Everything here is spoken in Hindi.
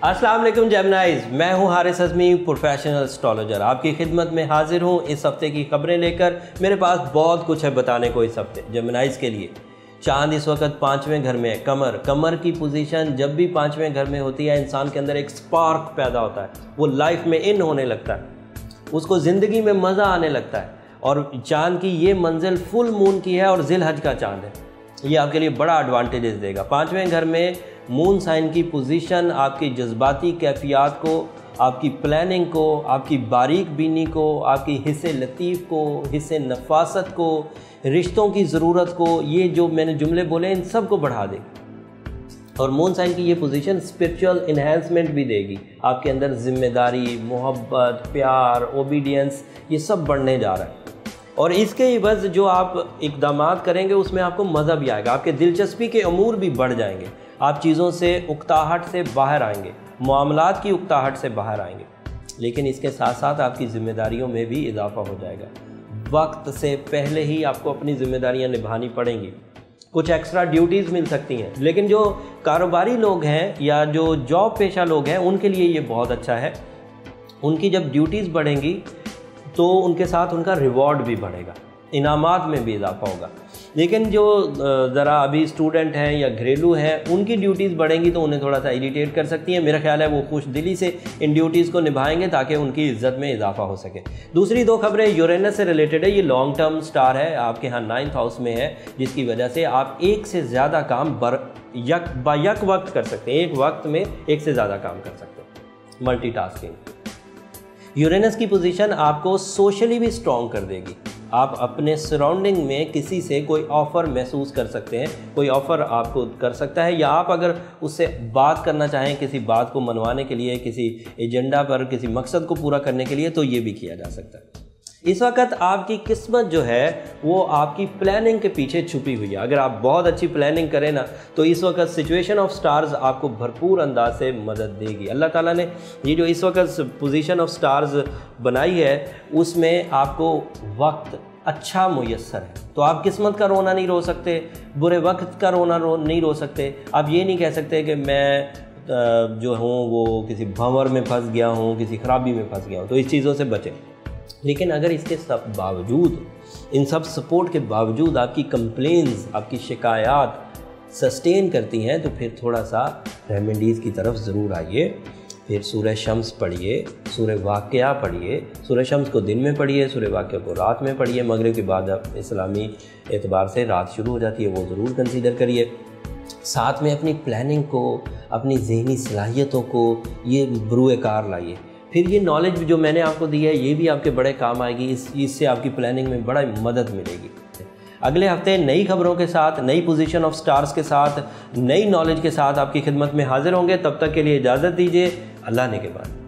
अस्सलाम वालेकुम जेमिनाइज, मैं हूं हारिस अज़मी, प्रोफेशनल एस्ट्रोलॉजर। आपकी खिदमत में हाजिर हूं इस हफ्ते की खबरें लेकर। मेरे पास बहुत कुछ है बताने को इस हफ्ते जेमिनाइज के लिए। चांद इस वक्त 5वें घर में है। कमर की पोजीशन जब भी 5वें घर में होती है, इंसान के अंदर एक स्पार्क पैदा होता है, वो लाइफ में इन होने लगता है, उसको ज़िंदगी में मज़ा आने लगता है। और चांद की ये मंजिल फुल मून की है और ज़िलहज का चांद है। ये आपके लिए बड़ा एडवांटेजेस देगा। 5वें घर में मून साइन की पोजीशन आपकी जज्बाती कैफियत को, आपकी प्लानिंग को, आपकी बारीक बीनी को, आपकी हिस्से लतीफ़ को, हिस्से नफासत को, रिश्तों की ज़रूरत को, ये जो मैंने जुमले बोले इन सब को बढ़ा देगी। और मून साइन की ये पोजीशन स्पिरिचुअल इन्हेंसमेंट भी देगी। आपके अंदर ज़िम्मेदारी, मोहब्बत, प्यार, ओबीडियंस, ये सब बढ़ने जा रहा है। और इसके इवज़ जो आप इक़दामात करेंगे उसमें आपको मज़ा भी आएगा। आपके दिलचस्पी के अमूर भी बढ़ जाएंगे। आप चीज़ों से उकताहट से बाहर आएंगे, मामलात की उकताहट से बाहर आएंगे। लेकिन इसके साथ साथ आपकी ज़िम्मेदारियों में भी इजाफ़ा हो जाएगा। वक्त से पहले ही आपको अपनी ज़िम्मेदारियां निभानी पड़ेंगी। कुछ एक्स्ट्रा ड्यूटीज़ मिल सकती हैं। लेकिन जो कारोबारी लोग हैं या जो जॉब पेशा लोग हैं, उनके लिए ये बहुत अच्छा है। उनकी जब ड्यूटीज़ बढ़ेंगी तो उनके साथ उनका रिवॉर्ड भी बढ़ेगा, इनामात में भी इजाफा होगा। लेकिन जो ज़रा अभी स्टूडेंट हैं या घरेलू हैं, उनकी ड्यूटीज़ बढ़ेंगी तो उन्हें थोड़ा सा इरिटेट कर सकती हैं। मेरा ख्याल है वो खुश दिली से इन ड्यूटीज़ को निभाएंगे ताकि उनकी इज़्ज़त में इजाफा हो सके। दूसरी दो खबरें यूरेनस से रिलेटेड है। ये लॉन्ग टर्म स्टार है, आपके यहाँ 9th हाउस में है, जिसकी वजह से आप एक से ज़्यादा काम यक वक्त कर सकते हैं। एक वक्त में एक से ज़्यादा काम कर सकते हैं, मल्टीटास्किंग। यूरेनस की पोजीशन आपको सोशली भी स्ट्रॉन्ग कर देगी। आप अपने सराउंडिंग में किसी से कोई ऑफ़र महसूस कर सकते हैं, कोई ऑफ़र आपको कर सकता है, या आप अगर उससे बात करना चाहें किसी बात को मनवाने के लिए, किसी एजेंडा पर, किसी मकसद को पूरा करने के लिए, तो ये भी किया जा सकता है। इस वक्त आपकी किस्मत जो है वो आपकी प्लानिंग के पीछे छुपी हुई है। अगर आप बहुत अच्छी प्लानिंग करें ना, तो इस वक्त सिचुएशन ऑफ स्टार्स आपको भरपूर अंदाज से मदद देगी। अल्लाह ताला ने ये जो इस वक्त पोजीशन ऑफ स्टार्स बनाई है, उसमें आपको वक्त अच्छा मुयस्सर है। तो आप किस्मत का रोना नहीं रो सकते, बुरे वक्त का रोना नहीं रो सकते। आप ये नहीं कह सकते कि मैं जो हूँ वो किसी भंवर में फंस गया हूँ, किसी खराबी में फंस गया हूँ। तो इस चीज़ों से बचें। लेकिन अगर इसके सब बावजूद, इन सब सपोर्ट के बावजूद आपकी कंप्लेंट्स, आपकी शिकायत सस्टेन करती हैं, तो फिर थोड़ा सा रेमेडीज़ की तरफ ज़रूर आइए। फिर सूरह शम्स पढ़िए, सूरह वाक़या पढ़िए। सूरह शम्स को दिन में पढ़िए, सूरह वाक़या को रात में पढ़िए। मगरिब के बाद इस्लामी एतबार से रात शुरू हो जाती है, वो ज़रूर कंसीडर करिए। साथ में अपनी प्लानिंग को, अपनी ज़हनी सलाहियतों को ये बरूए कार लाइए। फिर ये नॉलेज जो मैंने आपको दी है, ये भी आपके बड़े काम आएगी। इससे आपकी प्लानिंग में बड़ा मदद मिलेगी। अगले हफ्ते नई खबरों के साथ, नई पोजीशन ऑफ स्टार्स के साथ, नई नॉलेज के साथ आपकी खिदमत में हाजिर होंगे। तब तक के लिए इजाज़त दीजिए। अल्लाह ने के बाद।